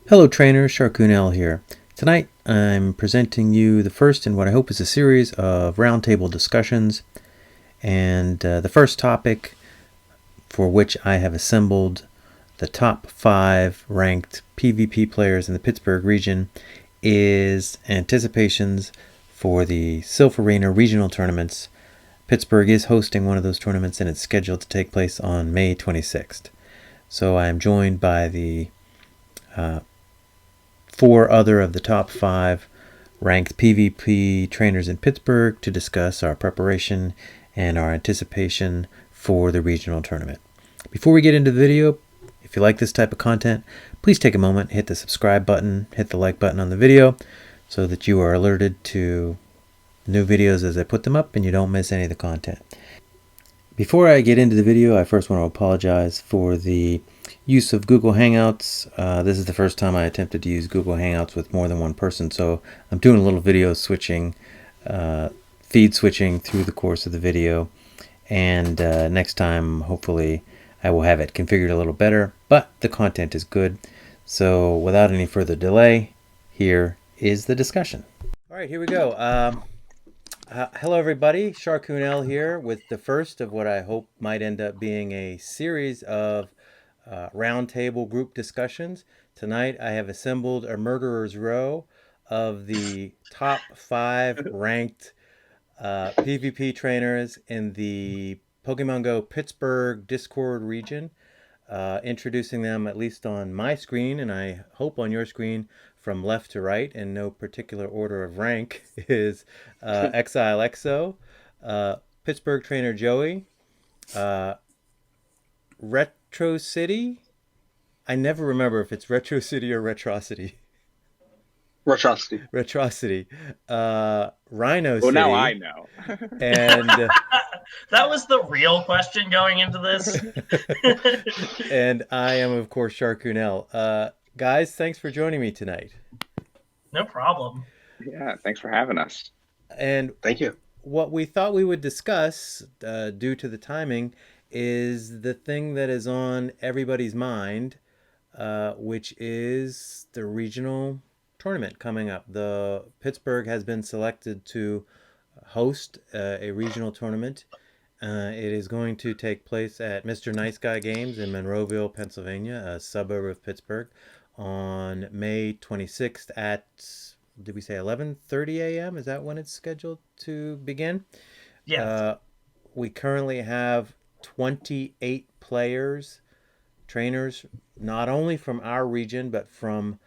Hello trainers, Charcoonel here. Tonight I'm presenting you the first in what I hope is a series of roundtable discussions, and the first topic for which I have assembled the top 5 ranked PvP players in the Pittsburgh region is anticipations for the Sylph Arena regional tournaments. Pittsburgh is hosting one of those tournaments and it's scheduled to take place on May 26th. So I am joined by the 4 other of the top 5 ranked PvP trainers in Pittsburgh to discuss our preparation and our anticipation for the regional tournament. Before we get into the video, if you like this type of content, please take a moment, hit the subscribe button, hit the like button on the video so that you are alerted to new videos as I put them up and you don't miss any of the content. Before I get into the video, I first want to apologize for the use of Google Hangouts. This is the first time I attempted to use Google Hangouts with more than one person, so I'm doing a little video switching, feed switching through the course of the video, and next time hopefully I will have it configured a little better, but the content is good. So without any further delay, here is the discussion. All right, here we go. Hello everybody, Charcoonel here with the first of what I hope might end up being a series of roundtable group discussions. Tonight I have assembled a murderer's row of the top 5 ranked PvP trainers in the Pokemon Go Pittsburgh Discord region. Introducing them at least on my screen, and I hope on your screen from left to right in no particular order of rank, is Exile Exo, Pittsburgh trainer Joey, Retro City. I never remember if it's Retro City or Retrocity. Retrocity. Retrocity. Rhino Well, now I City. know. And that was the real question going into this. and I am, of course, Charcoonel. Guys, thanks for joining me tonight. No problem. Yeah, thanks for having us. And Thank you. what we thought we would discuss, due to the timing, is the thing that is on everybody's mind, which is the regional tournament coming up. The Pittsburgh has been selected to host a regional tournament. It is going to take place at Mr. Nice Guy Games in Monroeville, Pennsylvania, a suburb of Pittsburgh, on May 26th at, did we say 11:30 a.m.? Is that when it's scheduled to begin? Yeah. We currently have 28 players, trainers, not only from our region, but from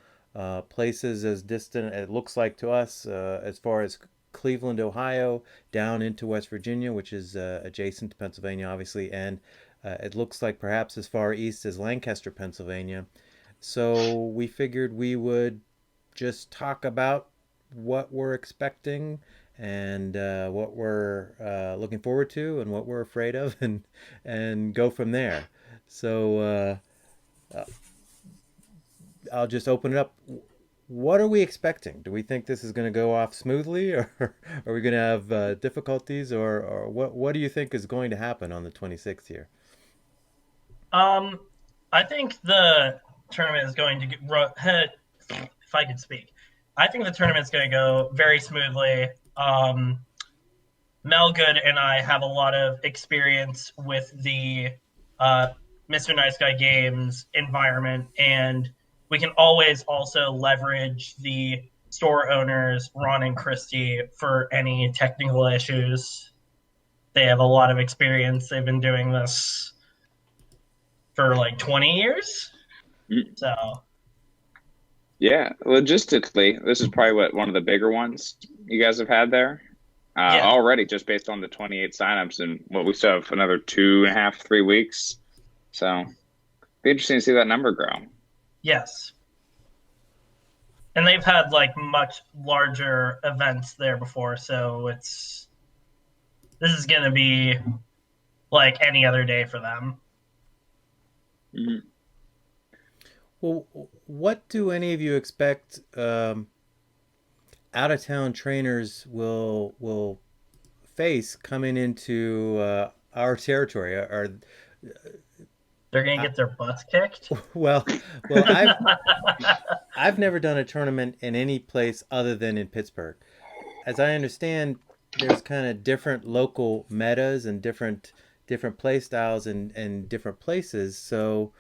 places as distant, it looks like to us, as far as Cleveland, Ohio, down into West Virginia, which is adjacent to Pennsylvania, obviously, and it looks like perhaps as far east as Lancaster, Pennsylvania. So we figured we would just talk about what we're expecting and what we're looking forward to and what we're afraid of, and go from there. So I'll just open it up. What are we expecting? Do we think this is going to go off smoothly, or are we going to have difficulties, or what do you think is going to happen on the 26th here? I think the tournament is going to get, if I could speak, I think the tournament's going to go very smoothly. Mel Good and I have a lot of experience with the Mr. Nice Guy Games environment, and we can always also leverage the store owners, Ron and Christy, for any technical issues. They have a lot of experience. They've been doing this for like 20 years. So, Yeah, logistically, this is probably one of the bigger ones you guys have had there yeah. already, just based on the 28 signups and what we still have another 2.5, 3 weeks. So, be interesting to see that number grow. Yes. And they've had like much larger events there before, so this is going to be like any other day for them. Mm-hmm. Well, what do any of you expect out of town trainers will face coming into our territory? They're going to get their butts kicked? Well, I've I've never done a tournament in any place other than in Pittsburgh. As I understand, there's kind of different local metas and different play styles and different places. So,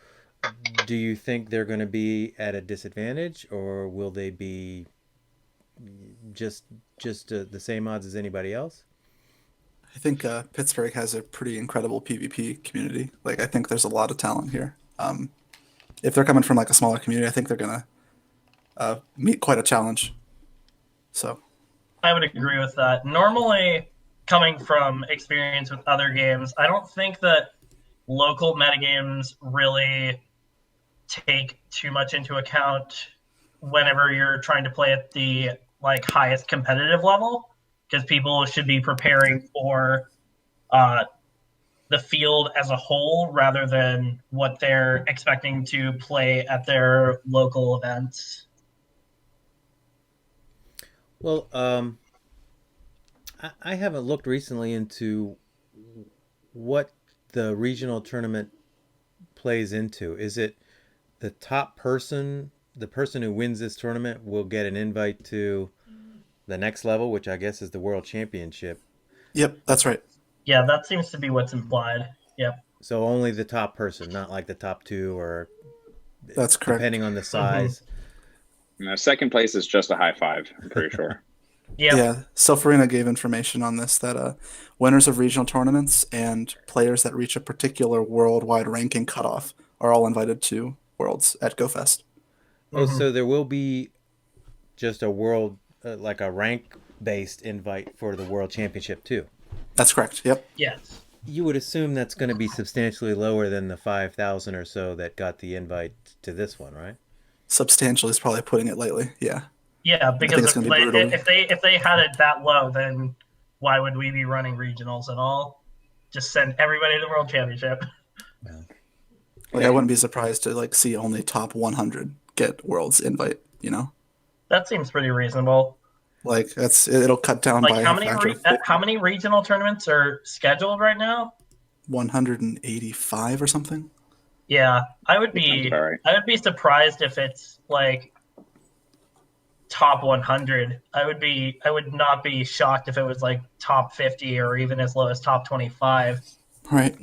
do you think they're going to be at a disadvantage, or will they be just the same odds as anybody else? I think Pittsburgh has a pretty incredible PvP community. Like, I think there's a lot of talent here. If they're coming from like a smaller community, I think they're gonna meet quite a challenge. So, I would agree with that. Normally, coming from experience with other games, I don't think that local metagames really take too much into account whenever you're trying to play at the like highest competitive level, because people should be preparing for uh, the field as a whole rather than what they're expecting to play at their local events. Well, I haven't looked recently into what the regional tournament plays into. Is it the top person, the person who wins this tournament, will get an invite to the next level, which I guess is the World Championship? yep, that's right. Yeah, that seems to be what's implied. Yep. So only the top person, not like the top two, or That's correct. depending on the size. No, second place is just a high five. I'm pretty sure. Yep. Yeah, Self-Arena gave information on this that winners of regional tournaments and players that reach a particular worldwide ranking cutoff are all invited to Worlds at GoFest. Oh, so there will be just a world, like a rank based invite for the World Championship too. That's correct. Yep. Yes. You would assume that's going to be substantially lower than the 5,000 or so that got the invite to this one, right? Substantial is probably putting it lightly. Yeah. Yeah, think because it's gonna be brutal. if they had it that low, then why would we be running regionals at all? Just send everybody to the World Championship. Like, I wouldn't be surprised to like see only top 100 get Worlds invite, you know? That seems pretty reasonable. Like it'll cut down by Like how a many factor of 50. how many regional tournaments are scheduled right now? 185 or something. Yeah, Sounds about right. I would be surprised if it's like top 100. I would not be shocked if it was like top 50 or even as low as top 25. Right.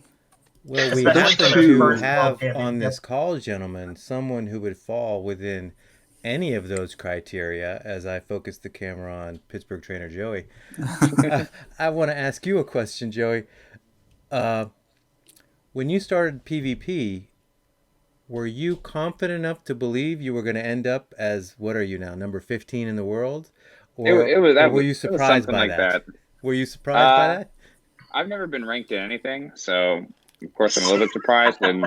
Well, we Especially happen for the to first have World on this Championship. call, gentlemen, someone who would fall within any of those criteria. As I focus the camera on Pittsburgh trainer Joey, I want to ask you a question, Joey. When you started PvP, were you confident enough to believe you were going to end up as, what are you now, number 15 in the world? Or were you It was surprised something by like that? that. Were you surprised by Uh, that? I've never been ranked in anything, so of course I'm a little bit surprised. And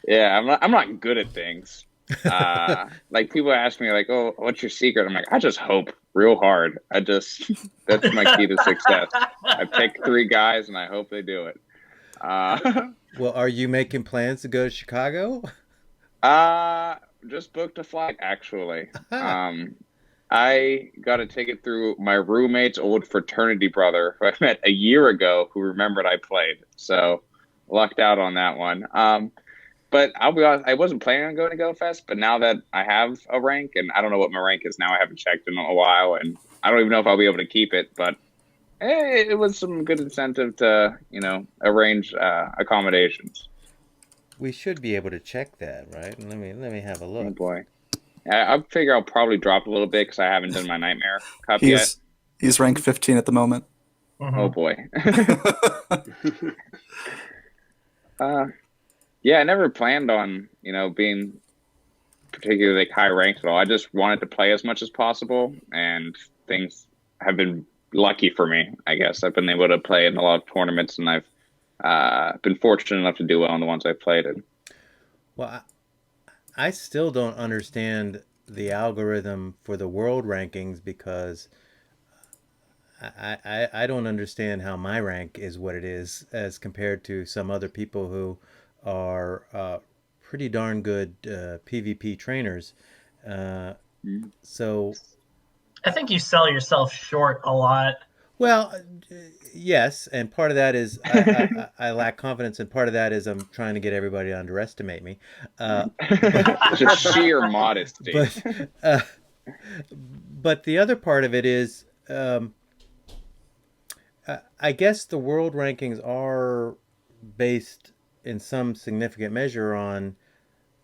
yeah, I'm not good at things. Like people ask me like, "Oh, what's your secret?" I'm like, I just hope real hard. That's my key to success. I pick three guys and I hope they do it. Well, are you making plans to go to Chicago? Just booked a flight actually. I got a ticket through my roommate's old fraternity brother who I met a year ago who remembered I played. So lucked out on that one. But I'll be honest, I wasn't planning on going to GoFest, but now that I have a rank, and I don't know what my rank is now, I haven't checked in a while, and I don't even know if I'll be able to keep it, but it was some good incentive to, arrange accommodations. We should be able to check that, right? Let me have a Oh look. boy. I figure I'll probably drop a little bit because I haven't done my Nightmare Cup yet. He's ranked 15 at the moment. Oh boy. Yeah, I never planned on, being particularly high ranked at all. I just wanted to play as much as possible, and things have been lucky for me, I guess. I've been able to play in a lot of tournaments, and I've been fortunate enough to do well in the ones I've played in. Well, I still don't understand the algorithm for the world rankings because I don't understand how my rank is what it is as compared to some other people who are pretty darn good PvP trainers. So, I think you sell yourself short a lot. Well, yes, and part of that is I lack confidence, and part of that is I'm trying to get everybody to underestimate me. But Just sheer modesty. but uh, but the other part of it is, I guess the world rankings are based in some significant measure on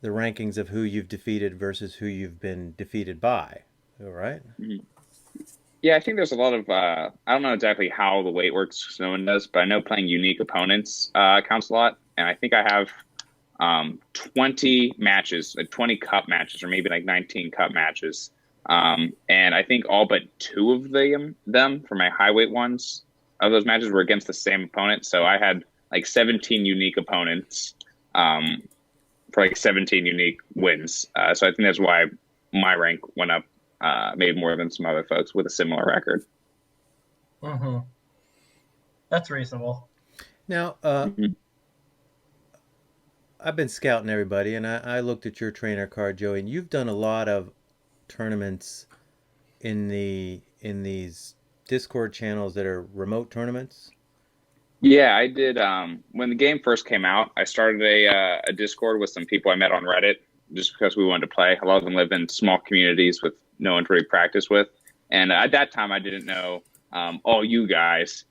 the rankings of who you've defeated versus who you've been defeated by. All right. Mhm. Yeah, I think there's a lot of I don't know exactly how the weight works, no one does, but I know playing unique opponents counts a lot, and I think I have 20 matches, like 20 cup matches, or maybe like 19 cup matches, and I think all but two of them for my high weight ones of those matches were against the same opponent. So I had like 17 unique opponents for like 17 unique wins. So I think that's why my rank went up maybe more than some other folks with a similar record. Mm-hmm. That's reasonable. Now, Mhm. I've been scouting everybody, and I looked at your trainer card, Joey, and you've done a lot of tournaments in these Discord channels that are remote tournaments. Yeah, I did. When the game first came out, I started a Discord with some people I met on Reddit just because we wanted to play. A lot of them live in small communities with no one to really practice with. And at that time, I didn't know all you guys.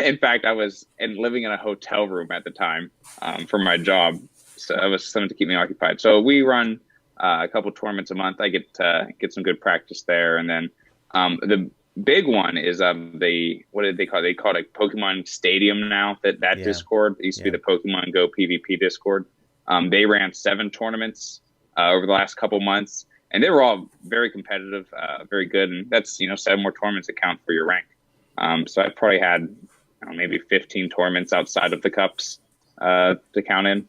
In fact, I was living in a hotel room at the time for my job. So it was something to keep me occupied. So we run a couple tournaments a month. I get some good practice there. And then the big one is the what did they call it? They call it a Pokemon Stadium now. That Yeah, Discord it used to be yeah. the Pokemon Go PvP Discord. They ran 7 tournaments over the last couple months, and they were all very competitive, very good. And that's 7 more tournaments that count for your rank. So I probably had maybe 15 tournaments outside of the cups to count in.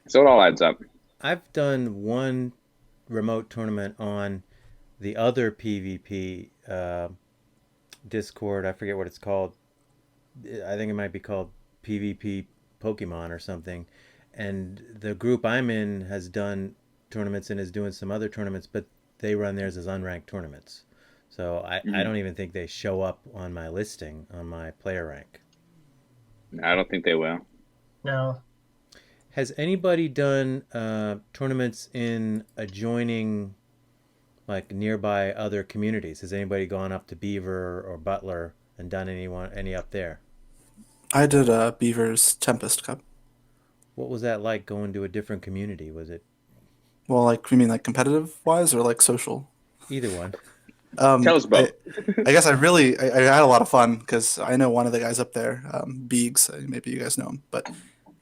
So it all adds up. I've done one remote tournament on the other PvP Discord. I forget what it's called. I think it might be called PvP Pokemon or something. And the group I'm in has done tournaments and is doing some other tournaments, but they run theirs as unranked tournaments. So I Mhm. don't even think they show up on my listing on my player rank. I don't think they will. No. Has anybody done tournaments in adjoining, like nearby other communities? Has anybody gone up to Beaver or Butler and done any up there? I did Beaver's Tempest Cup. What was that like going to a different community? Was it Well, like you mean like competitive wise or like social? either one? Tell us I both. I guess I had a lot of fun because I know one of the guys up there, Beegs. Maybe you guys know him, but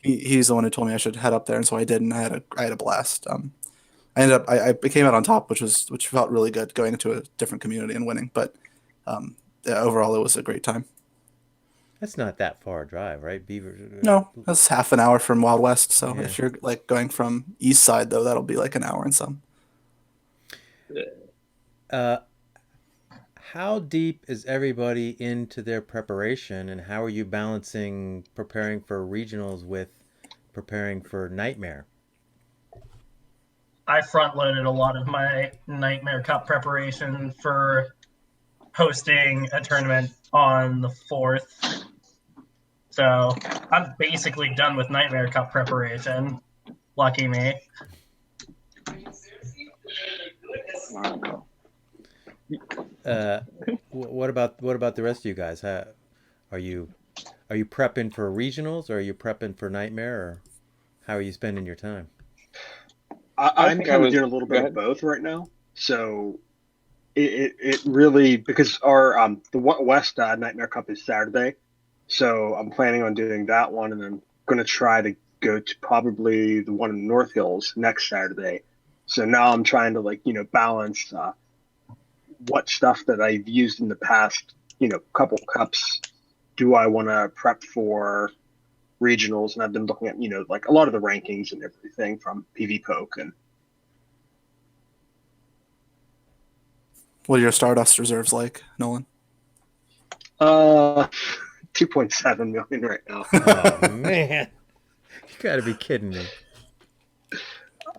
he's the one who told me I should head up there, and so I did, and I had a blast. I came out on top, which felt really good going into a different community and winning. But yeah, overall, it was a great time. That's not that far a drive, right? Beaver. No, that's half an hour from Wild West. So Yeah. if you're like going from east side though, that'll be like an hour and some. Uh, how deep is everybody into their preparation, and how are you balancing preparing for regionals with preparing for Nightmare? I front loaded a lot of my Nightmare Cup preparation for hosting a tournament on the 4th. So I'm basically done with Nightmare Cup preparation. Lucky me. Uh, what about the rest of you guys? Are you are you prepping for regionals, or are you prepping for Nightmare, or how are you spending your time? I I'm think I kind of was. doing a little Go bit of ahead. both right now. So it really because our West Nightmare Cup is Saturday, so I'm planning on doing that one, and I'm going to try to go to probably the one in the North Hills next Saturday. So now I'm trying to balance what stuff that I've used in the past couple cups do I want to prep for regionals, and I've been looking at like a lot of the rankings and everything from PV Poke and What are your Stardust reserves like, Nolan? uh 2.7 million right now. Oh man, you got to be kidding me!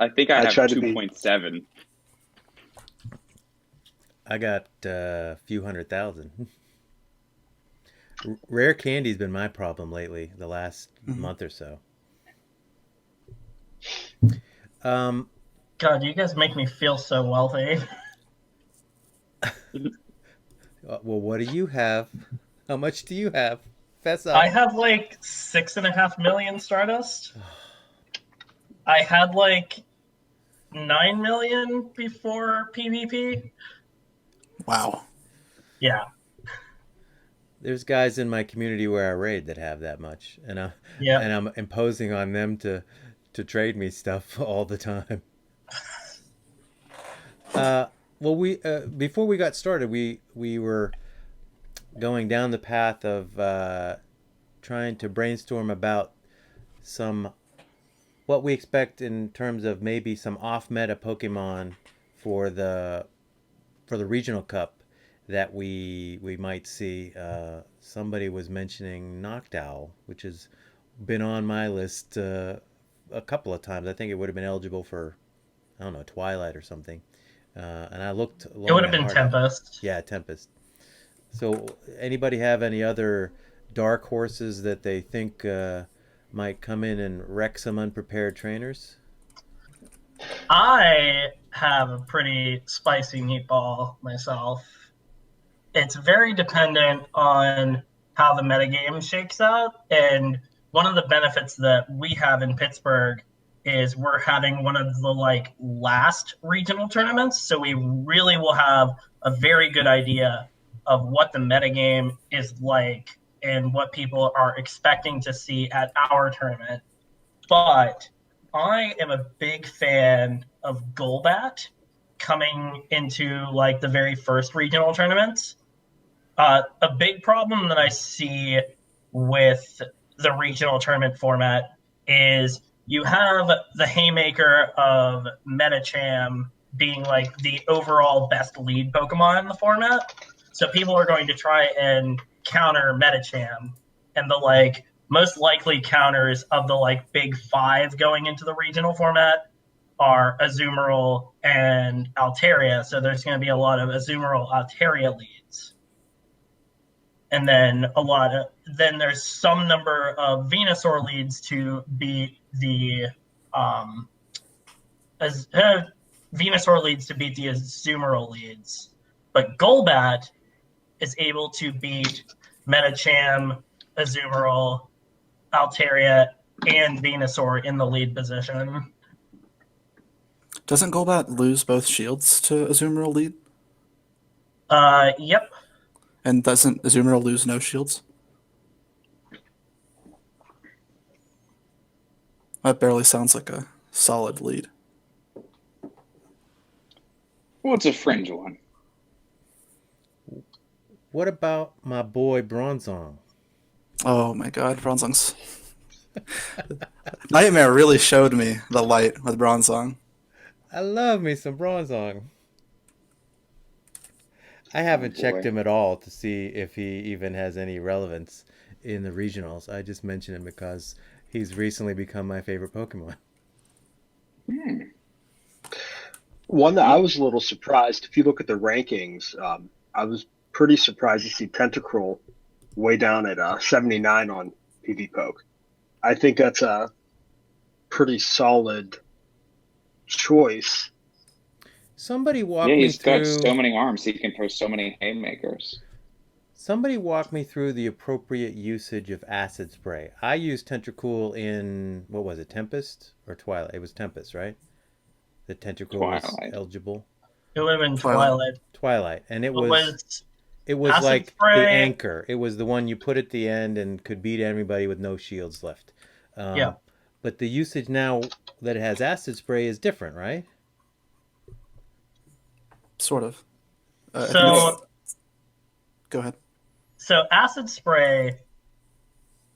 I think I I have try to be 2.7. I got a few 100,000. Rare candy's been my problem lately, the last Mhm. month or so. Um, God, you guys make me feel so wealthy. well, what do you have? How much do you have? Fess I up. have like 6.5 million Stardust. I had like 9 million before PvP. Wow. Yeah, There's guys in my community where I raid that have that much, yeah. and I'm imposing on them to trade me stuff all the time. Uh, well, we before we got started, we were going down the path of trying to brainstorm about some what we expect in terms of maybe some off meta Pokemon for the for the regional cup that we might see. Somebody was mentioning Noctowl, which has been on my list a couple of times. I think it would have been eligible for, I don't know, Twilight or something. And I looked It would long have and been hard at it. Tempest. Yeah, Tempest. So, anybody have any other dark horses that they think might come in and wreck some unprepared trainers? I have a pretty spicy meatball myself. It's very dependent on how the metagame shakes out. And one of the benefits that we have in Pittsburgh is we're having one of the like last regional tournaments. So we really will have a very good idea of what the metagame is like and what people are expecting to see at our tournament. But I am a big fan of Golbat coming into like the very first regional tournaments. A big problem that I see with the regional tournament format is you have the haymaker of Metacham being like the overall best lead Pokemon in the format. So people are going to try and counter Metacham, and the like most likely counters of the like big five going into the regional format are Azumarill and Altaria. So there's going to be a lot of Azumarill Altaria leads, and then there's some number of Venusaur leads to beat the um as Venusaur leads to beat the Azumarill leads, but Golbat is able to beat Metacham, Azumarill, Altaria, and Venusaur in the lead position. Doesn't Golbat lose both shields to Azumarill lead? Yep. And doesn't Azumarill lose no shields? That barely sounds like a solid lead. Well, it's a fringe one. What about my boy Bronzong? Oh my god, Bronzong's. Nightmare really showed me the light with Bronzong. I love me some Bronzong. I haven't checked boy. him at all to see if he even has any relevance in the regionals. I just mention him because he's recently become my favorite Pokemon. One that I was a little surprised, if you look at the rankings, I was pretty surprised to see Tentacruel way down at 79 on PvPoke. I think that's a pretty solid choice. Somebody walk Yeah, me he's got through. so many arms. He can throw so many haymakers. Somebody walk me through the appropriate usage of acid spray. I used Tentacool in what was it, Tempest or Twilight? It was Tempest, right? The Tentacool was Twilight. eligible. It would have been Twilight. Twilight. And It was it was acid like the spray. anchor. It was the one you put at the end and could beat anybody with no shields left. Yeah. But the usage now that it has acid spray is different, right? Sort of. I think So go ahead. so acid spray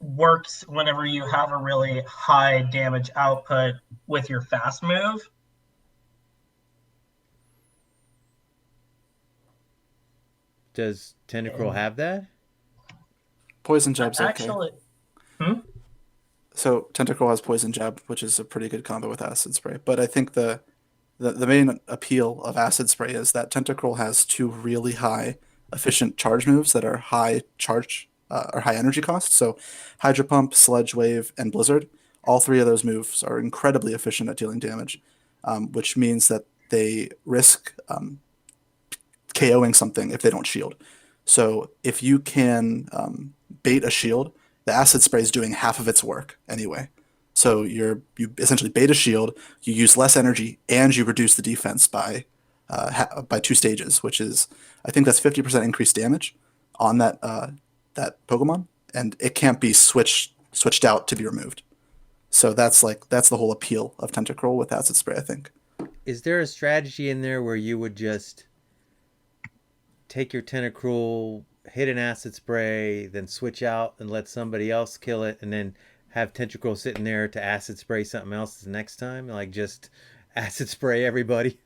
works whenever you have a really high damage output with your fast move. Does Tentacruel have that? Poison Jab's okay. Actually, So Tentacruel has Poison Jab, which is a pretty good combo with Acid Spray. But I think the main appeal of Acid Spray is that Tentacruel has two really high efficient charge moves that are high charge or high energy cost. So Hydro Pump, Sledge Wave, and Blizzard, all three of those moves are incredibly efficient at dealing damage, which means that they risk KOing something if they don't shield. So if you can bait a shield, the acid spray is doing half of its work anyway. So you essentially bait a shield, you use less energy, and you reduce the defense by 2 stages, which is, I think that's 50% increased damage on that Pokemon, and it can't be switched out to be removed. So that's the whole appeal of Tentacruel with acid spray, I think. Is there a strategy in there where you would just take your Tentacruel, hit an acid spray, then switch out and let somebody else kill it, and then have Tentacruel sitting there to acid spray something else the next time? Like just acid spray everybody?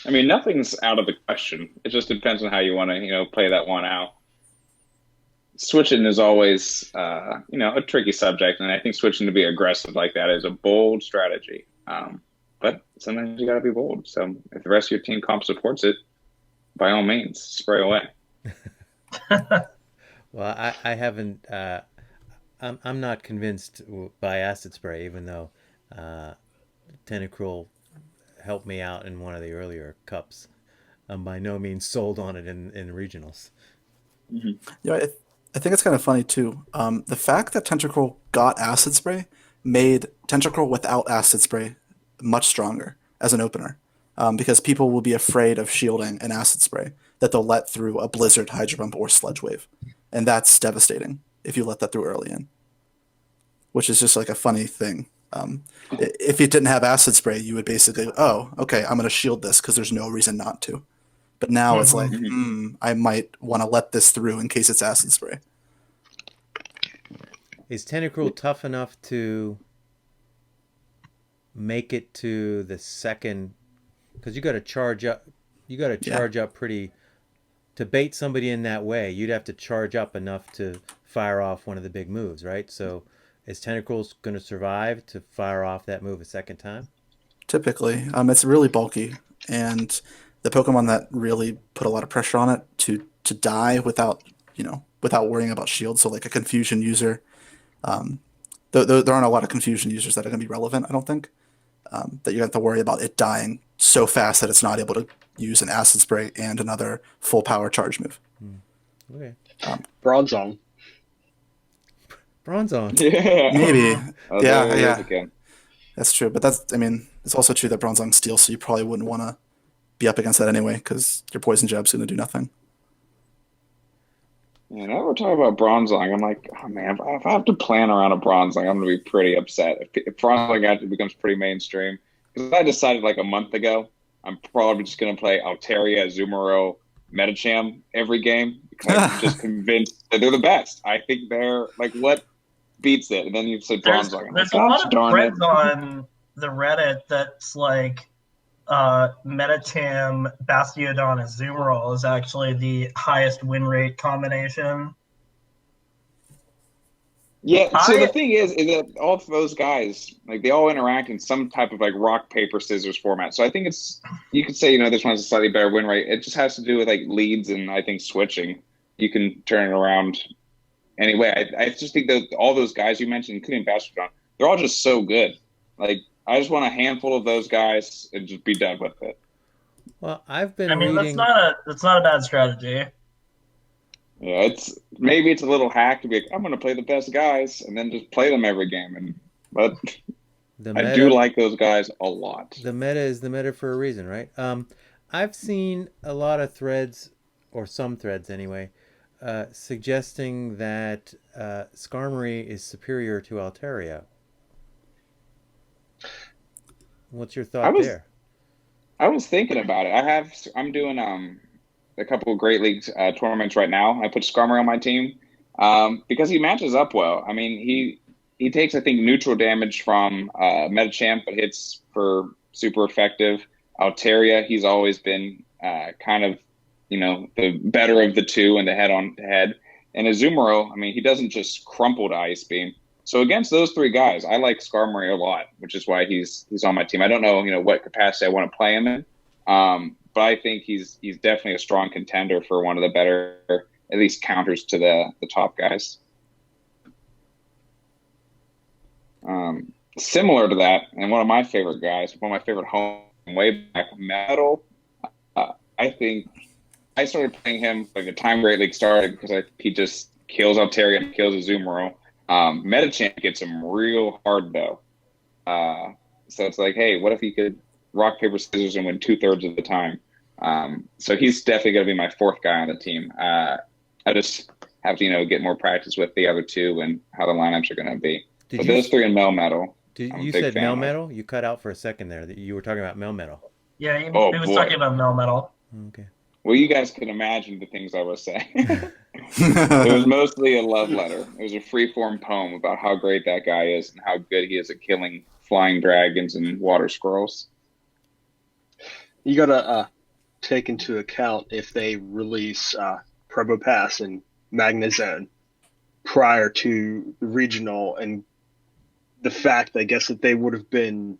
I mean, nothing's out of the question. It just depends on how you want to, play that one out. Switching is always, a tricky subject, and I think switching to be aggressive like that is a bold strategy. But sometimes you got to be bold. So if the rest of your team comp supports it, by all means, spray away. Well, I haven't. I'm not convinced by acid spray, even though Tentacruel helped me out in one of the earlier cups. I'm by no means sold on it in regionals. Mm-hmm. Yeah, I think it's kind of funny too. The fact that Tentacruel got acid spray made Tentacruel without acid spray much stronger as an opener, because people will be afraid of shielding an acid spray that they'll let through a Blizzard, Hydro Pump, or Sledge Wave, and that's devastating if you let that through early in. Which is just like a funny thing. If you didn't have acid spray, you would basically, oh, okay, I'm going to shield this because there's no reason not to. But now it's like, I might want to let this through in case it's acid spray. Is Tentacruel tough enough to make it to the second? Because you got to charge up. You got to charge up pretty to bait somebody in that way. You'd have to charge up enough to fire off one of the big moves, right? So is Tentacruel going to survive to fire off that move a second time? Typically, it's really bulky, and the Pokemon that really put a lot of pressure on it to die without worrying about shield. So like a confusion user, there aren't a lot of confusion users that are going to be relevant. I don't think that you have to worry about it dying so fast that it's not able to use an acid spray and another full power charge move. Okay. Bronzong. Bronzong. Yeah. Maybe. Yeah. Again. That's true. But it's also true that Bronzong steals, so you probably wouldn't want to be up against that anyway, because your poison jab's going to do nothing. Yeah, now we're talking about Bronzong. I'm like, oh man, if I have to plan around a Bronzong, I'm going to be pretty upset. If Bronzong actually becomes pretty mainstream, because I decided like a month ago, I'm probably just going to play Altaria, Azumarill, Metacham every game, because I'm just convinced that they're the best. I think they're like, what beats it? And then you said Bronzong. There's a lot of threads on the Reddit that's like, Metacham, Bastiodon, and Azumarill is actually the highest win rate combination. Yeah, so the thing is that all of those guys, like, they all interact in some type of like rock, paper, scissors format. So I think you could say, this one has a slightly better win rate. It just has to do with like leads and I think switching. You can turn it around anyway. I just think that all those guys you mentioned, including Bastiodon, they're all just so good. Like, I just want a handful of those guys and just be done with it. Well, I've been reading... that's not a bad strategy. Yeah, maybe it's a little hack to be like, I'm going to play the best guys and then just play them every game. But I do like those guys a lot. The meta is the meta for a reason, right? I've seen a lot of threads, or some threads anyway, suggesting that Skarmory is superior to Altaria. What's your thought there? I was thinking about it. I'm doing a couple of Great Leagues tournaments right now. I put Skarmory on my team because he matches up well. I mean, he takes, I think, neutral damage from Metachamp, but hits for super effective. Altaria, he's always been kind of, the better of the two and the head-on-head. And Azumarill, I mean, he doesn't just crumple to Ice Beam. So against those three guys, I like Skarmory a lot, which is why he's on my team. I don't know, what capacity I want to play him in, but I think he's definitely a strong contender for one of the better at least counters to the top guys. Similar to that, and one of my favorite guys, one of my favorite home way back, Metal. I think I started playing him like the time Great League started because he just kills Altaria and kills Azumarill. Metachamp gets him real hard though. So it's like, hey, what if he could rock, paper, scissors and win 2/3 of the time? So he's definitely going to be my fourth guy on the team. I just have to, get more practice with the other two and how the lineups are going to be. But those three in Melmetal. You said Melmetal? You cut out for a second there. You were talking about Melmetal. Yeah, he was talking about Melmetal. Okay. Well, you guys can imagine the things I was saying. It was mostly a love letter. It was a free-form poem about how great that guy is and how good he is at killing flying dragons and water squirrels. You got to take into account if they release Probopass and Magnezone prior to the regional, and the fact, I guess, that they would have been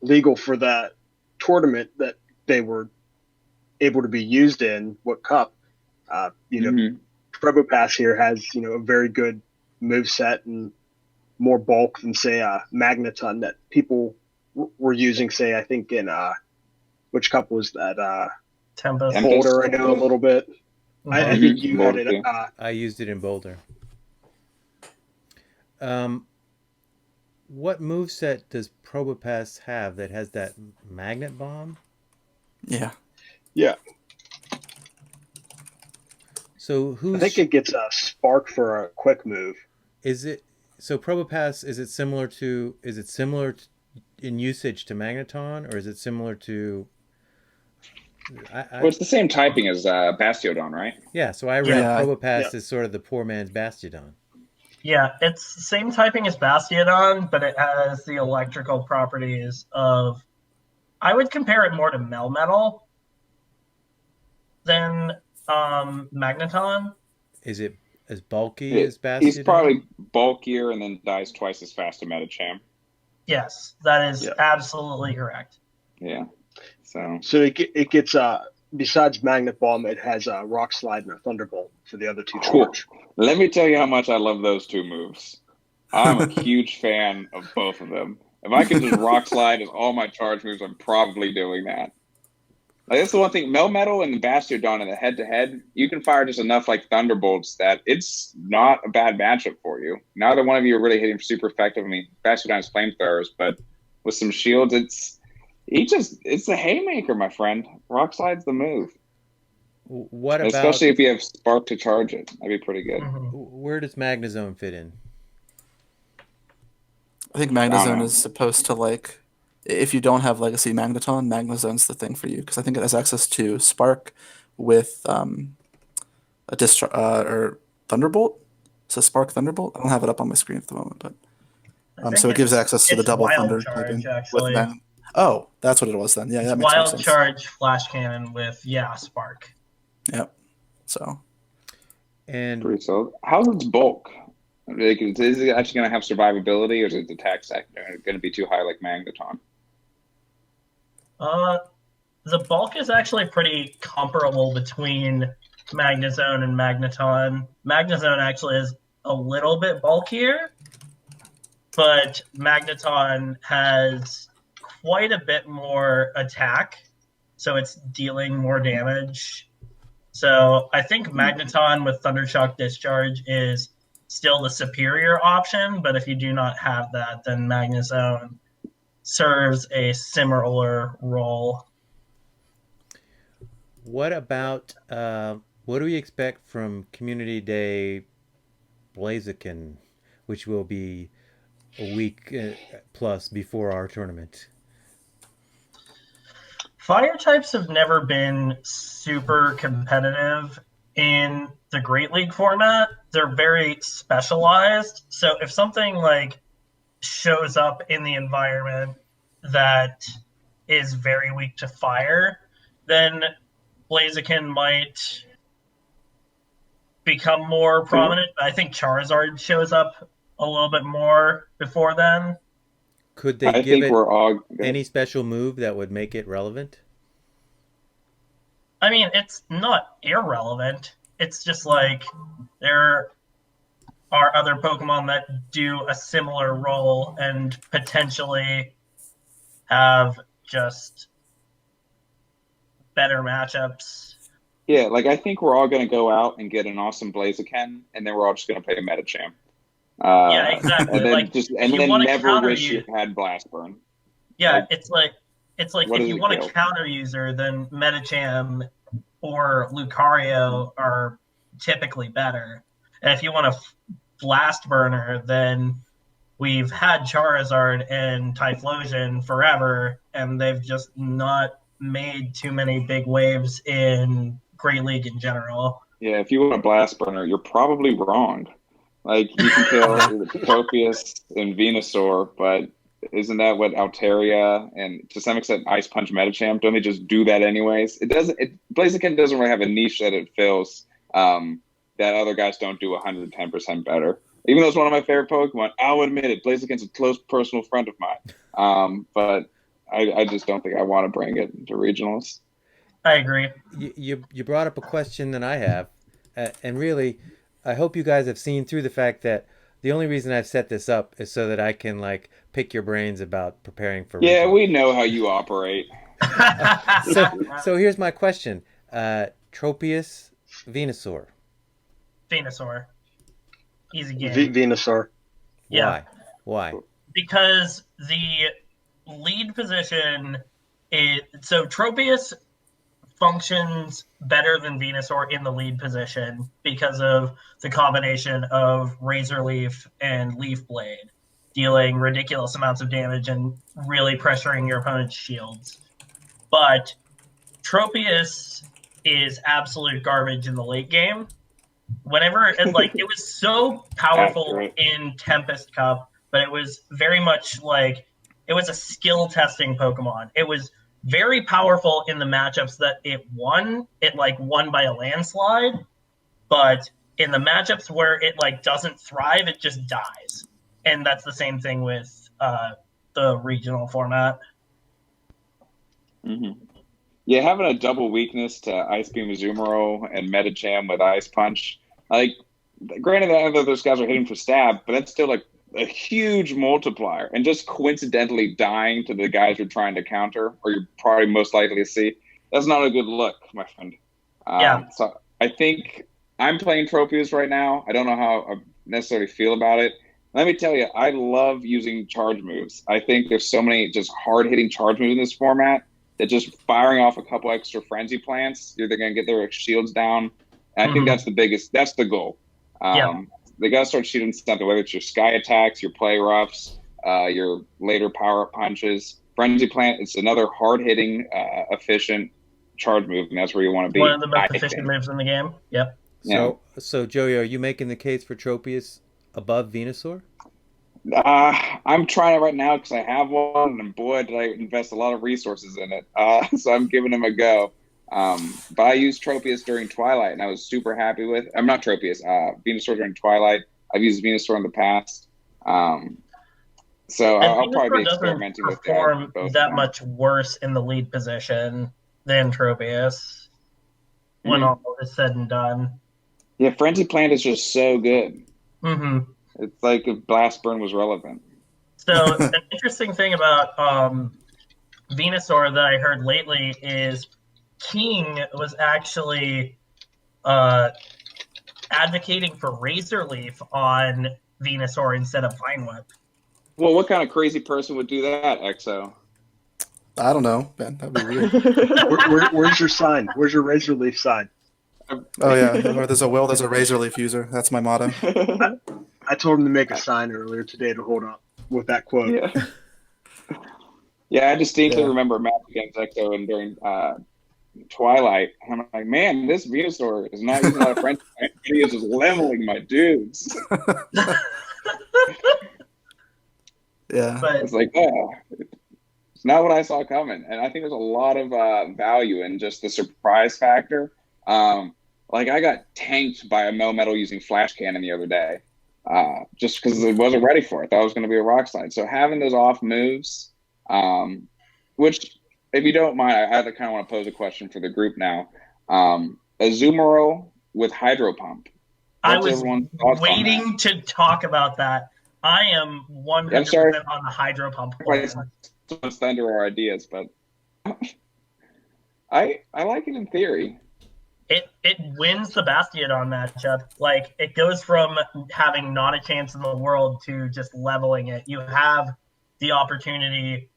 legal for that tournament that they were able to be used in, what cup? Probopass here has, a very good move set and more bulk than, say, Magneton that people were using, say, I think in, which cup was that? Tempest. Boulder, I know a little bit. I think you had it. I used it in Boulder. What moveset does Probopass have that has that magnet bomb? Yeah. So I think it gets a spark for a quick move. Is it so? Probopass, is it similar in usage to Magneton, or is it similar to? Well, it's the same typing as Bastiodon, right? Yeah. So I read Probopass is sort of the poor man's Bastiodon. Yeah, it's the same typing as Bastiodon, but it has the electrical properties of. I would compare it more to Melmetal than Magneton. Is it as bulky as Bastiodon? He's probably bulkier and then dies twice as fast as Metacham. Yes, that is absolutely correct. Yeah. So it gets besides Magnet Bomb, it has a Rock Slide and a Thunderbolt for the other two charge. Let me tell you how much I love those two moves. I'm a huge fan of both of them. If I can just Rock Slide as all my charge moves, I'm probably doing that. Like, that's the one thing. Melmetal and Bastiodon in the head-to-head, you can fire just enough like Thunderbolts that it's not a bad matchup for you. Neither one of you are really hitting super effective. I mean, Bastiodon's flamethrowers, but with some shields, it's a haymaker, my friend. Rock Slide's the move. What about, especially if you have Spark to charge it? That'd be pretty good. Where does Magnezone fit in? I think Magnezone is supposed to, if you don't have Legacy Magneton, Magnezone's the thing for you, because I think it has access to Spark with a or Thunderbolt. So Spark Thunderbolt. I don't have it up on my screen at the moment, but so it gives access to the double thunder charge, with Oh, that's what it was then. Yeah, that makes wild sense. Charge Flash Cannon with Spark. Yep. So. And pretty solid. How's its bulk? Is it actually going to have survivability, or is its attack going to be too high like Magneton? The bulk is actually pretty comparable between Magnezone and Magneton. Magnezone actually is a little bit bulkier, but Magneton has quite a bit more attack, so it's dealing more damage. So I think Magneton with Thundershock Discharge is still the superior option, but if you do not have that, then Magnezone serves a similar role. What about what do we expect from Community Day Blaziken, which will be a week plus before our tournament? Fire types have never been super competitive in the Great League format. They're very specialized. So if something shows up in the environment that is very weak to fire, then Blaziken might become more prominent. I think Charizard shows up a little bit more before then. Could they give it any special move that would make it relevant? I mean, it's not irrelevant. it's just like there are other Pokemon that do a similar role and potentially have just better matchups. Yeah, like I think we're all going to go out and get an awesome Blaziken, and then we're all just going to play a Medicham. Yeah, exactly. And then Like if you want to never counter wish you, you had Blastburn. yeah, Like, it's like what if does you it want kill? a counter user, then Medicham or Lucario are typically better. And if you want a blast burner, then we've had Charizard and Typhlosion forever, and they've just not made too many big waves in Great League in general. Yeah, if you want a Blast Burner, you're probably wrong. Like you can kill Tropius and Venusaur, but isn't that what Altaria and to some extent Ice Punch Medicham? Don't they just do that anyways? It doesn't. Blaziken doesn't really have a niche that it fills that other guys don't do 110% better. Even though it's one of my favorite Pokemon, I'll admit it. Blaziken's a close personal friend of mine. But I just don't think I want to bring it to regionals. I agree. You brought up a question that I have, and really, I hope you guys have seen through the fact that the only reason I've set this up is so that I can like pick your brains about preparing for. Yeah, regionals. we know how you operate. So here's my question: Tropius, Venusaur. Venusaur. Easy game. Venusaur. Yeah. Why? Because the lead position so Tropius functions better than Venusaur in the lead position because of the combination of Razor Leaf and Leaf Blade, dealing ridiculous amounts of damage and really pressuring your opponent's shields. But Tropius is absolute garbage in the late game. Whenever it was so powerful in Tempest Cup, but it was very much like it was a skill testing Pokemon. It was very powerful in the matchups that it won. It won by a landslide, but in the matchups where it doesn't thrive, it just dies. And that's the same thing with the regional format. Mm-hmm. Yeah, having a double weakness to Ice Beam Azumarill and Medicham with Ice Punch. Like, granted that those guys are hitting for stab, but that's still like a huge multiplier. And just coincidentally dying to the guys you're trying to counter, or you're probably most likely to see, that's not a good look, my friend. Yeah. So I think I'm playing Tropius right now. I don't know how I necessarily feel about it. Let me tell you, I love using charge moves. I think there's so many just hard-hitting charge moves in this format that just firing off a couple extra frenzy plants, they're going to get their shields down. And I think that's the goal. They got to start shooting something, whether it's your sky attacks, your play roughs, your later power punches. Frenzy plant, it's another hard-hitting, efficient charge move, and that's where you want to be. One of the most efficient moves in the game. Yep. So Joey, are you making the case for Tropius above Venusaur? I'm trying it right now because I have one, and boy, did I invest a lot of resources in it. So I'm giving him a go. But I used Tropius during Twilight, and I was super happy with. I'm not Tropius. Venusaur during Twilight. I've used Venusaur in the past. So I'll probably be experimenting with that much worse in the lead position than Tropius when all is said and done. Yeah, Frenzy Plant is just so good. Mm-hmm. It's like if Blast Burn was relevant. So an interesting thing about Venusaur that I heard lately is King was actually advocating for Razor Leaf on Venusaur instead of Vine Whip. Well, what kind of crazy person would do that, Exo? I don't know, Ben. That'd be weird. Where's your sign? Where's your Razor Leaf sign? Oh yeah, where there's a will, there's a Razor Leaf user. That's my motto. I told him to make a sign earlier today to hold up with that quote. Yeah, I distinctly remember a match against Exo and during Twilight. I'm like, man, this Venusaur is not using a lot of French. He is just leveling my dudes. Yeah. But it's like, it's not what I saw coming. And I think there's a lot of value in just the surprise factor. Like I got tanked by a Melmetal using Flash Cannon the other day, just because I wasn't ready for it. Thought it was going to be a rock slide. So having those off moves, which if you don't mind, I kind of want to pose a question for the group now. Azumarill with Hydro Pump. I What's was everyone's thoughts on waiting to talk about that. I am 100% I'm sorry. on the Hydro Pump that? plan. Someone's thunder our ideas, but I like it in theory. It wins the Bastiodon matchup. Like, it goes from having not a chance in the world to just leveling it. You have the opportunity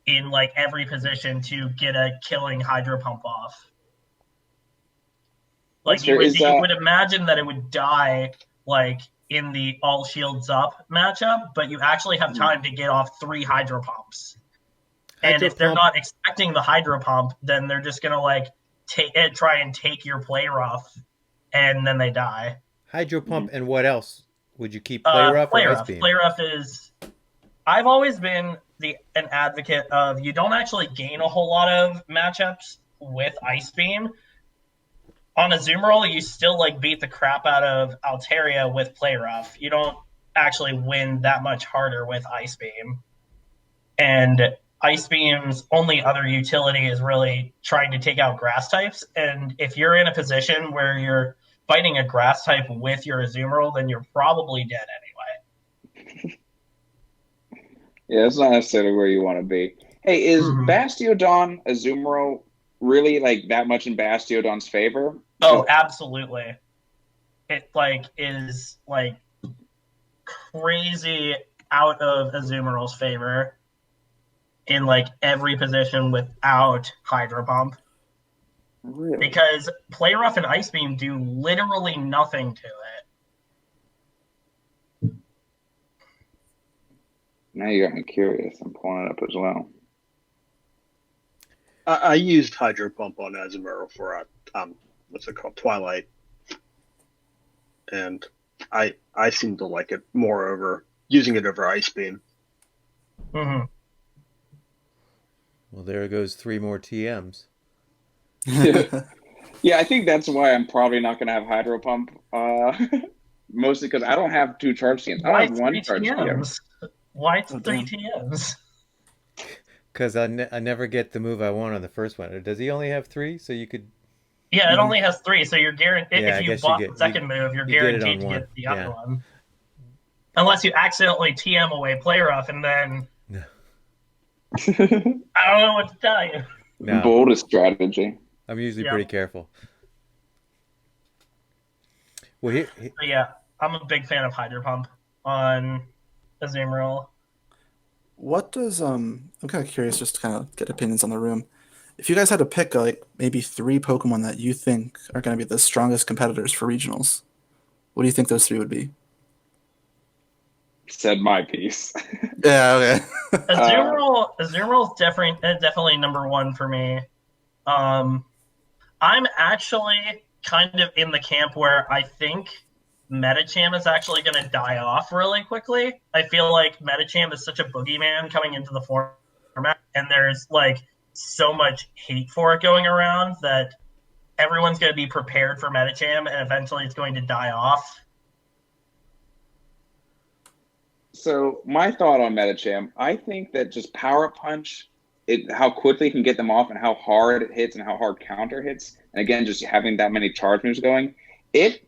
in like every position to get a killing Hydro Pump off. Like, you would imagine that it would die like in the all shields up matchup, but you actually have time to get off 3 Hydro Pumps. And if they're not expecting the Hydro Pump, then they're just gonna like try and take your play rough, and then they die. Hydro Pump and what else? Would you keep play rough or ice beam? Play rough is. I've always been an advocate of you don't actually gain a whole lot of matchups with ice beam. On Azumarill, you still like beat the crap out of Altaria with play rough. You don't actually win that much harder with ice beam. And ice beam's only other utility is really trying to take out grass types. And if you're in a position where you're fighting a grass type with your Azumarill, then you're probably dead anyway. Yeah, it's not necessarily where you want to be. Hey, is Bastiodon Azumarill really like that much in Bastiodon's favor? Oh, absolutely. It like is like crazy out of Azumarill's favor in like every position without Hydro Pump. Really? Because Play Rough and Ice Beam do literally nothing to it. Now you got me curious. I'm pulling it up as well. I used Hydro Pump on Azumarill for what's it called, Twilight, and I seem to like it more over using it over Ice Beam. Mm-hmm. Well, there goes 3 more TMs. Yeah, I think that's why I'm probably not going to have Hydro Pump. Mostly because I don't have 2 charge TMs. I have 1 charge TM. Why 3 TMs? Because I never get the move I want on the first one. Does he only have 3? So you could. Yeah, it only has 3, so you're guaranteed. Yeah, if you bought the second move, you're guaranteed to get the other one. Unless you accidentally TM away Play Rough, and then I don't know what to tell you. No. Boldest strategy. I'm usually pretty careful. Well, yeah, I'm a big fan of Hydro Pump on Azumarill. What does I'm kind of curious just to kind of get opinions on the room. If you guys had to pick like maybe 3 Pokemon that you think are going to be the strongest competitors for regionals, what do you think those 3 would be? Said my piece. Yeah, okay. Azumarill is definitely number 1 for me. I'm actually kind of in the camp where I think Medicham is actually going to die off really quickly. I feel like Medicham is such a boogeyman coming into the format, and there's like so much hate for it going around that everyone's going to be prepared for Medicham, and eventually it's going to die off. So my thought on Medicham, I think that just Power Punch, how quickly you can get them off and how hard it hits and how hard counter hits, and again, just having that many charge moves going, I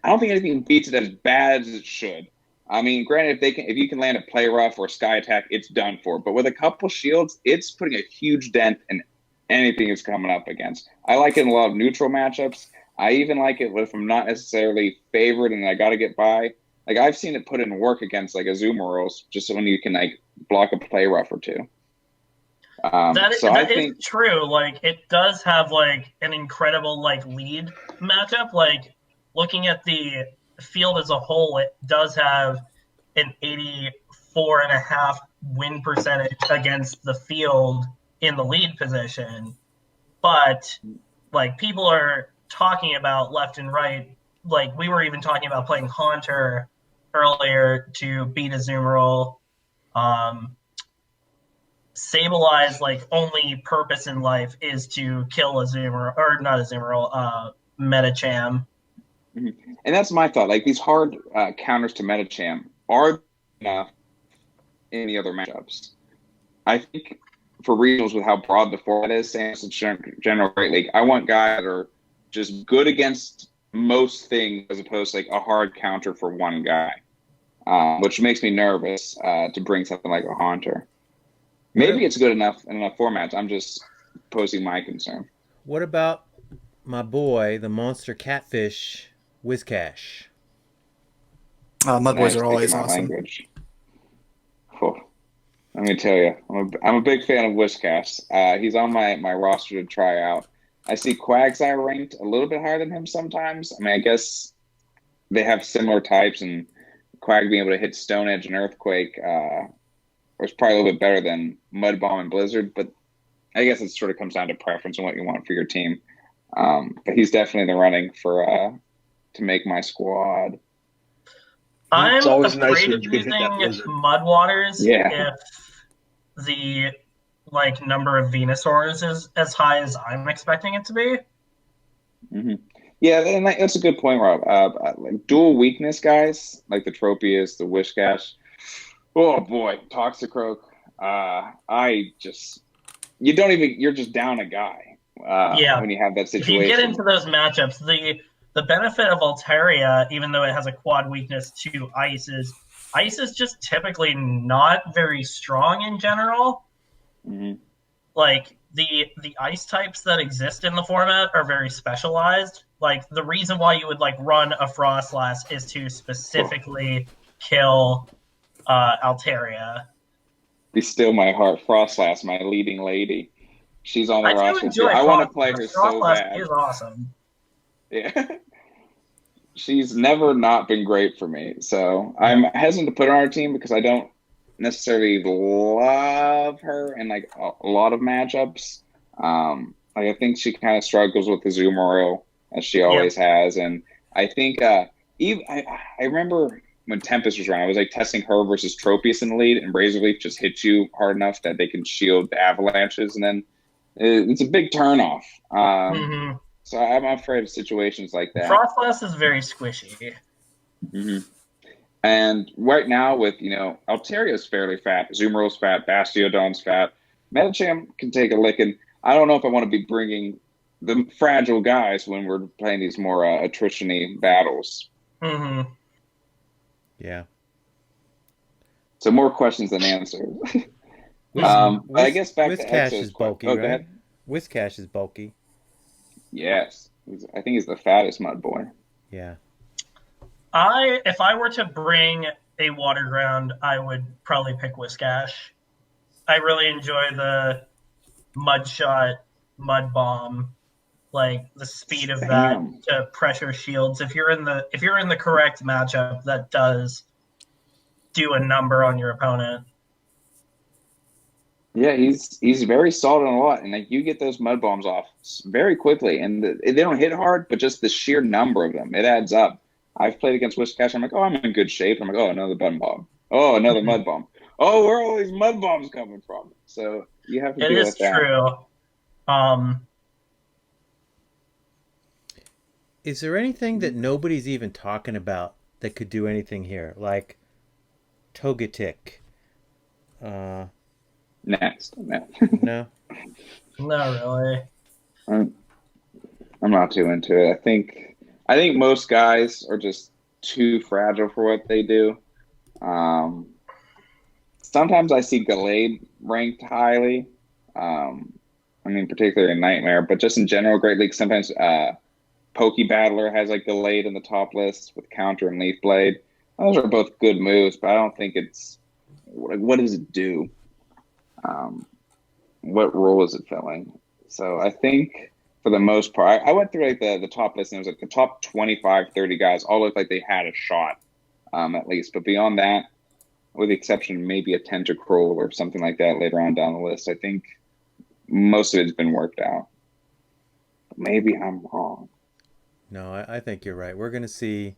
don't think anything beats it as bad as it should. I mean, granted, if you can land a Play Rough or a Sky Attack, it's done for. But with a couple shields, it's putting a huge dent in anything it's coming up against. I like it in a lot of neutral matchups. I even like it if I'm not necessarily favored and I got to get by. Like, I've seen it put in work against like Azumarills, just so when you can like block a Play Rough or 2. That is true. Like, it does have like an incredible like lead matchup. Like, looking at the field as a whole, it does have an 84.5 win percentage against the field in the lead position. But like, people are talking about left and right. Like, we were even talking about playing Haunter earlier to beat Azumarill. Sablei's like only purpose in life is to kill Azumarill, or not Azumarill, Medicham. And that's my thought. Like, these hard counters to Medicham are enough in the other matchups. I think for regionals, with how broad the format is, saying it's a general great league, I want guys that are just good against most things as opposed to like a hard counter for one guy, which makes me nervous to bring something like a Haunter. Maybe it's good enough in enough formats. I'm just posing my concern. What about my boy, the monster catfish, Wizcash? Mud Now boys you're are speaking always my awesome. language. Whew. Let me tell you, I'm a big fan of Wishcast. He's on my roster to try out. I see Quagsire ranked a little bit higher than him sometimes. I mean, I guess they have similar types, and Quag being able to hit Stone Edge and Earthquake was probably a little bit better than Mud Bomb and Blizzard. But I guess it sort of comes down to preference and what you want for your team. But he's definitely in the running for to make my squad. I'm It's always afraid nice when of you can hit that using blizzard. Mud Waters Yeah. if the number of Venusaurs is as high as I'm expecting it to be. Mm-hmm. Yeah, and that's a good point, Rob. Like dual weakness guys, like the Tropius, the Wishcash. Oh boy, Toxicroak. You're just down a guy Yeah. when you have that If you get situation. into those matchups, the benefit of Altaria, even though it has a quad weakness to ice is just typically not very strong in general. Mm-hmm. Like the ice types that exist in the format are very specialized. Like the reason why you would like run a Frostlass is to specifically kill Altaria. Be still my heart, Frostlass, my leading lady. She's on the I do roster too. enjoy I want to Frostlass. play her so Frostlass bad. is awesome. Yeah. She's never not been great for me. So I'm hesitant to put her on our team because I don't necessarily love her in like a lot of matchups. Like I think she kind of struggles with the Azumarill as she always has, and I think even I remember when Tempest was around, I was like testing her versus Tropius in the lead, and Razorleaf just hits you hard enough that they can shield the avalanches, and then it's a big turnoff. Mm-hmm. So I'm afraid of situations like that. Frostlass is very squishy. Mm-hmm. And right now, with Alteria's fairly fat, Zumarill's fat, Bastiodon's fat, Medicham can take a licking. I don't know if I want to be bringing the fragile guys when we're playing these more attrition-y battles. Mm-hmm. Yeah. So more questions than answers. I guess back to Wizcash Exo's is bulky, Go right? ahead. Wizcash is bulky. Yes, I think he's the fattest mud boy. Yeah. If I were to bring a water ground, I would probably pick Whiscash. I really enjoy the mud shot, mud bomb, like the speed of that to pressure shields. If you're in the correct matchup, that does do a number on your opponent. Yeah, he's very solid on a lot, and like you get those mud bombs off very quickly, and they don't hit hard, but just the sheer number of them, it adds up. I've played against Wishcash. I'm like, oh, I'm in good shape. I'm like, oh, another mud bomb. Oh, another mud bomb. Oh, where are all these mud bombs coming from? So you have to deal with that. It is true. Is there anything that nobody's even talking about that could do anything here, like Togetic? Next. No. Not really. I'm not too into it. I think most guys are just too fragile for what they do. Sometimes I see Gallade ranked highly. I mean, particularly in Nightmare, but just in general, Great League, sometimes Poke Battler has like Gallade in the top list with Counter and Leaf Blade. Those are both good moves, but I don't think it's like, what does it do? What role is it filling? So I think for the most part, I went through like the top list, and it was like the top 25, 30 guys all looked like they had a shot, at least. But beyond that, with the exception of maybe a Tentacruel or something like that later on down the list, I think most of it's been worked out. Maybe I'm wrong. No, I think you're right. We're gonna see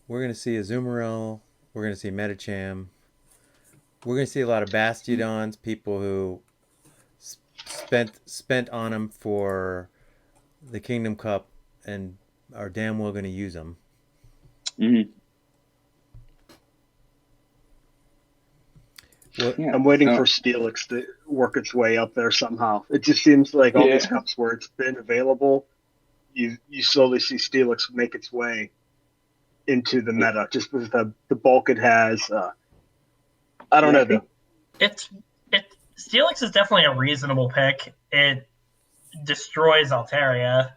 Azumarill. We're gonna see Medicham. We're gonna see a lot of Bastiodons, people who spent on them for the Kingdom Cup and are damn well gonna use them. Mm-hmm. Well, yeah. I'm waiting for Steelix to work its way up there somehow. It just seems like all these cups where it's been available, you slowly see Steelix make its way into the meta just with the bulk it has. I don't know though. Steelix is definitely a reasonable pick. It destroys Altaria.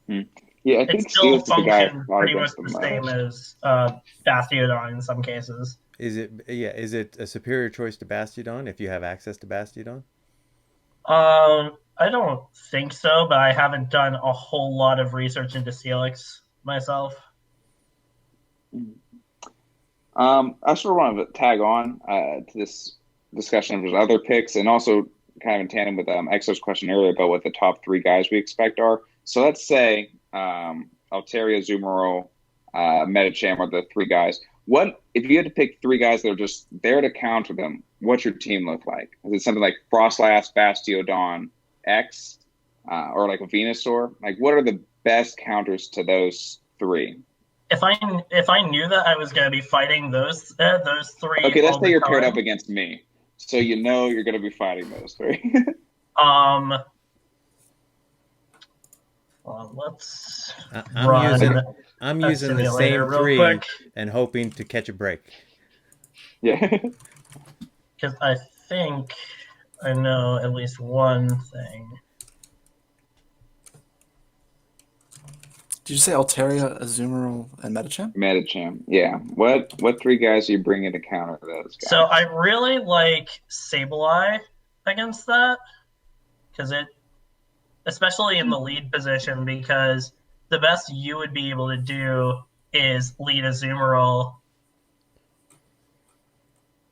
Yeah, I It think still Steelix is the guy functions a lot pretty much against the the same most. as Bastiodon in some cases. Is it a superior choice to Bastiodon if you have access to Bastiodon? I don't think so, but I haven't done a whole lot of research into Steelix myself. I sort of want to tag on to this discussion of other picks, and also kind of in tandem with Exo's question earlier about what the top 3 guys we expect are. So let's say Altaria, Azumarill, Medicham are the 3 guys. What if you had to pick 3 guys that are just there to counter them? What's your team look like? Is it something like Frostlass, Bastiodon, X, or like a Venusaur? Like, what are the best counters to those 3? If I knew that I was going to be fighting those 3, okay, let's all say the you're paired time, up against me, so you know you're going to be fighting those 3. Well, let's I'm run using the simulator same real 3 quick. and hoping to catch a break. Yeah. Because I think I know at least one thing. Did you say Altaria, Azumarill, and Medicham? Medicham. Yeah. What 3 guys are you bringing to counter those guys? So I really like Sableye against that, because especially in the lead position, because the best you would be able to do is lead Azumarill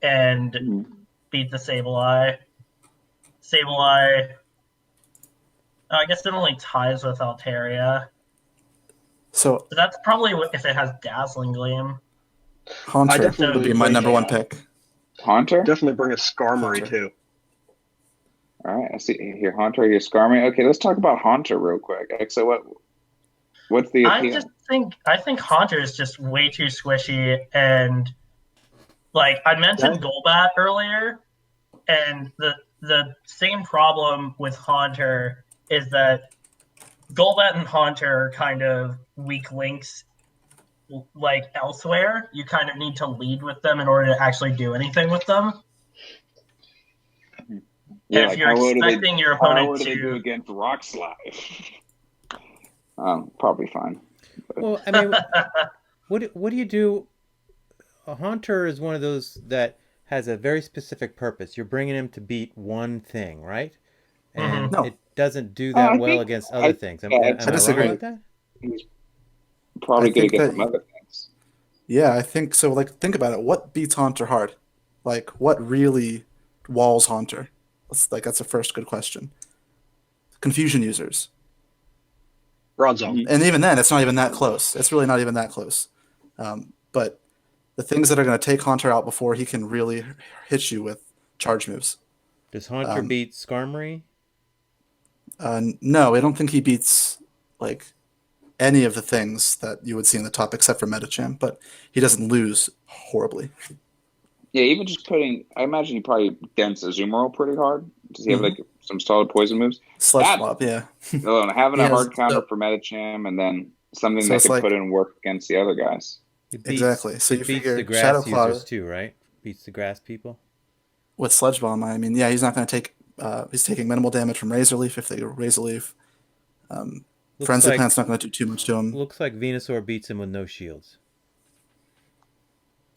and beat the Sableye. Sableye, I guess it only ties with Altaria. So that's probably if it has Dazzling Gleam. Haunter would be my number 1 pick. Haunter? Definitely bring a Skarmory too. All right, I see here Haunter, here Skarmory. Okay, let's talk about Haunter real quick. So what's the appeal? I think Haunter is just way too squishy, and like I mentioned Golbat earlier, and the same problem with Haunter is that Golbat and Haunter are kind of weak links like elsewhere. You kind of need to lead with them in order to actually do anything with them. Yeah, and if you're expecting your opponent to do against Rock Slide, probably fine. But... Well, I mean, what do you do? A Haunter is one of those that has a very specific purpose. You're bringing him to beat one thing, right? And it doesn't do that well against other things. Am I disagree. wrong about that? He's probably good against some other things. Yeah, I think so. Like, think about it. What beats Haunter hard? Like, what really walls Haunter? That's the first good question. Confusion users. Broad Zone. And even then, it's not even that close. It's really not even that close. But the things that are going to take Haunter out before he can really hit you with charge moves. Does Haunter beat Skarmory? No, I don't think he beats like any of the things that you would see in the top except for Medicham, but he doesn't lose horribly. Yeah, even just I imagine he probably dents Azumarill pretty hard. Does he have like some solid poison moves? Sludge Blob, yeah. Having a hard counter for Medicham and then something that can put in work against the other guys. Exactly. So you figure the grass Shadow Claw users too, right? Beats the grass people. With Sludge Bomb, I mean, yeah, he's not going to take. He's taking minimal damage from Razor Leaf if they Razor Leaf. Frenzy Plant's not going to do too much to him. Looks like Venusaur beats him with no shields.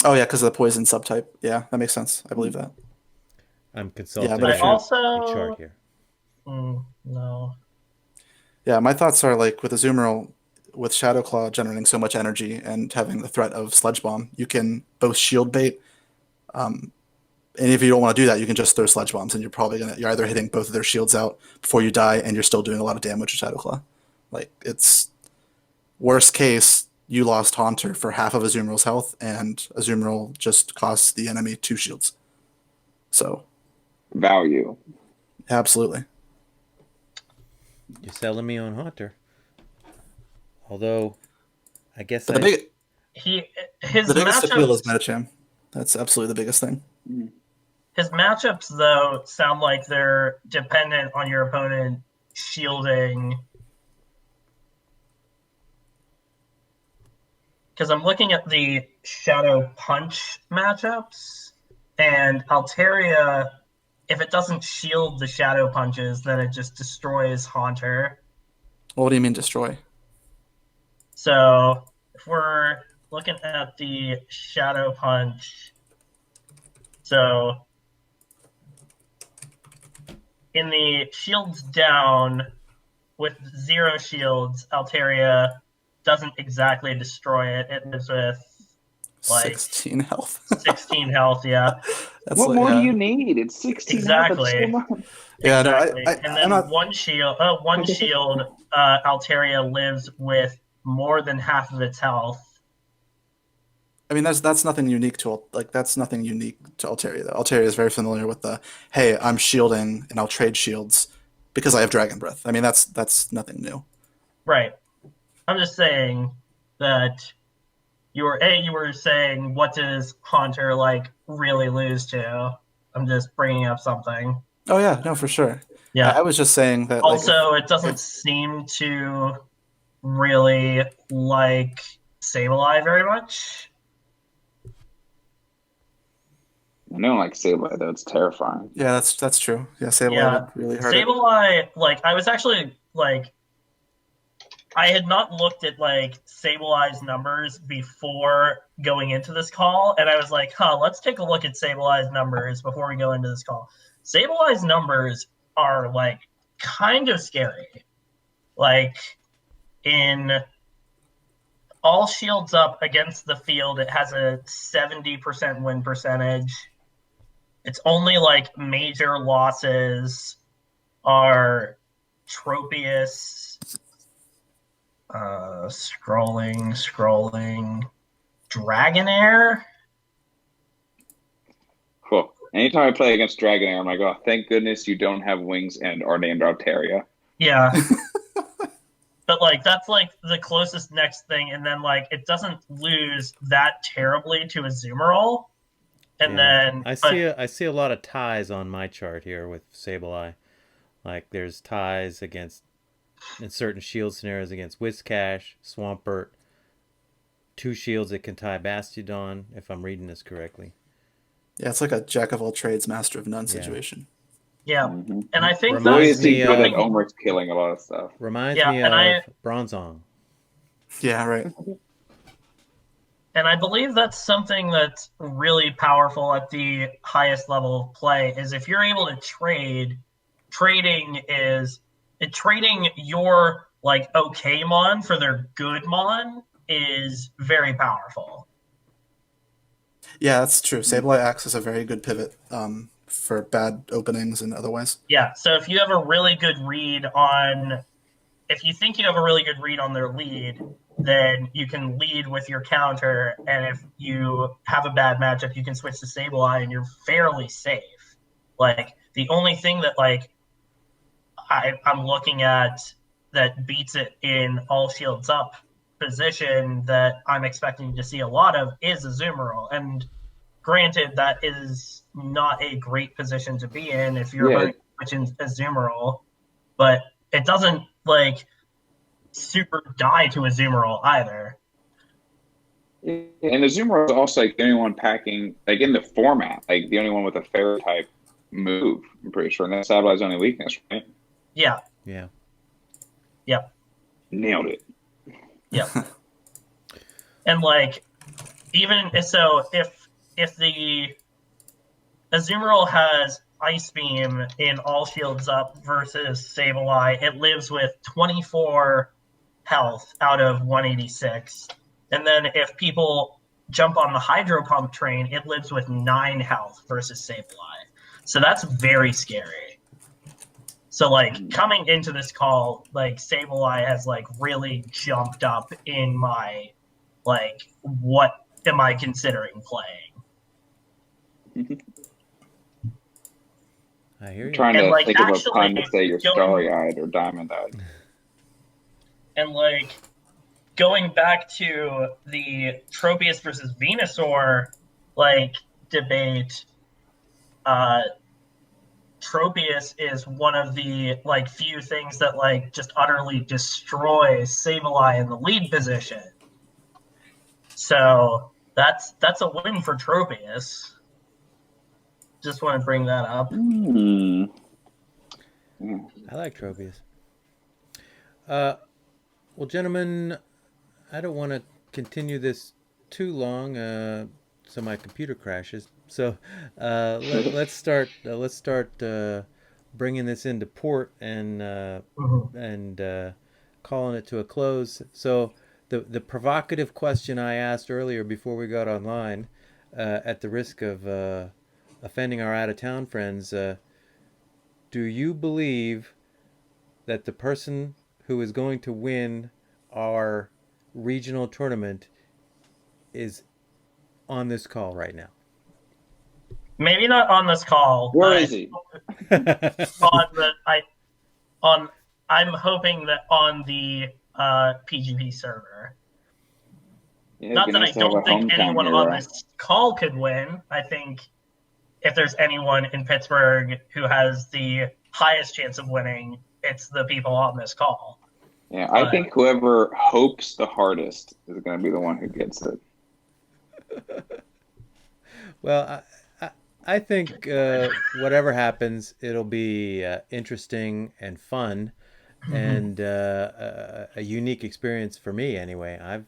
Oh yeah, because of the poison subtype. Yeah, that makes sense. I believe that. I'm consulting. But also a chart here. No. Yeah, my thoughts are like with Azumarill, with Shadow Claw generating so much energy and having the threat of Sludge Bomb, you can both shield bait. And if you don't want to do that, you can just throw Sludge Bombs, and you're either hitting both of their shields out before you die, and you're still doing a lot of damage with Shadow Claw. Like, it's worst case, you lost Haunter for half of Azumarill's health, and Azumarill just costs the enemy 2 shields. So value. Absolutely. You're selling me on Haunter. Although, I guess the biggest matchups, appeal is Medicham. That's absolutely the biggest thing. His matchups, though, sound like they're dependent on your opponent shielding because I'm looking at the Shadow Punch matchups, and Altaria, if it doesn't shield the Shadow Punches, then it just destroys Haunter. What do you mean destroy? So if we're looking at the Shadow Punch, so in the shields down with 0 shields, Altaria doesn't exactly destroy it. It lives with like 16 health. 16 health, yeah. That's What like, more yeah. do you need? It's 16 Exactly. health. That's so much. Yeah, Exactly. no, And I'm then not. one shield, Altaria lives with more than half of its health. I mean, that's nothing unique to that's nothing unique to Altaria though. Altaria is very familiar with the hey, I'm shielding and I'll trade shields because I have Dragon Breath. I mean, that's nothing new. Right. I'm just saying that you were saying what does Haunter like really lose to? I'm just bringing up something. Oh yeah, no, for sure. Yeah. I was just saying that. Also, it doesn't seem to really like Sableye very much. I don't like Sableye though. It's terrifying. Yeah, that's true. Yeah, Sableye Yeah, would really hurt it. Sableye, like I was actually like I had not looked at like Sableye's numbers before going into this call, and I was like, let's take a look at Sableye's numbers before we go into this call. Sableye's numbers are like kind of scary. Like in all shields up against the field, it has a 70% win percentage. Its only like major losses are Tropius. Scrolling. Dragonair. Cool. Anytime I play against Dragonair, I'm like, oh, thank goodness you don't have wings and are named Altaria. Yeah. But like that's like the closest next thing, and then like it doesn't lose that terribly to a Zoomerol. And then I see a lot of ties on my chart here with Sableye. Like there's ties against in certain shield scenarios against Whiscash, Swampert. 2 shields that can tie Bastiodon, if I'm reading this correctly. Yeah, it's like a jack of all trades, master of none situation. Yeah, Mm-hmm. and I think Reminds me good of- that Omer's killing a lot of stuff. Reminds me of Bronzong. Yeah, right. And I believe that's something that's really powerful at the highest level of play is if you're able to trade. Trading your like okay mon for their good mon is very powerful. Yeah, that's true. Sableye acts as a very good pivot for bad openings and otherwise. Yeah, so if you have a really good read if you think you have a really good read on their lead, then you can lead with your counter, and if you have a bad matchup, you can switch to Sableye and you're fairly safe. Like the only thing that like I'm looking at that beats it in all shields up position that I'm expecting to see a lot of is a Zoomerol. And granted, that is not a great position to be in if you're switching a Zoomerol, but it doesn't like super die to a Zoomerol either. And the Zoomer is also like the only one packing like in the format, like the only one with a fairy type move, I'm pretty sure. And that's Sableye's only weakness, right? Yeah. Yeah. Yep. Nailed it. Yep. And like even so if the Azumarill has Ice Beam in all shields up versus Sableye, it lives with 24 health out of 186. And then if people jump on the Hydro Pump train, it lives with 9 health versus Sableye. So that's very scary. So like coming into this call, like Sableye has like really jumped up in my like what am I considering playing? I hear you. I'm trying And, to like, think of a actually, pun to say you're going- starry-eyed or diamond-eyed. And like going back to the Tropius versus Venusaur like debate, Tropius is one of the like few things that like just utterly destroys Sableye in the lead position. So that's a win for Tropius. Just want to bring that up. I like Tropius. Well, gentlemen, I don't want to continue this too long, so my computer crashes. So let's start. Bringing this into port and calling it to a close. So the provocative question I asked earlier before we got online, at the risk of offending our out of town friends, do you believe that the person who is going to win our regional tournament is on this call right now? Maybe not on this call. Where is he? I'm hoping that on the PGP server. Yeah, Not that I don't think anyone on this call could win. I think if there's anyone in Pittsburgh who has the highest chance of winning, it's the people on this call. Yeah, I think whoever hopes the hardest is going to be the one who gets it. Well, I think whatever happens, it'll be interesting and fun, and a unique experience for me. Anyway,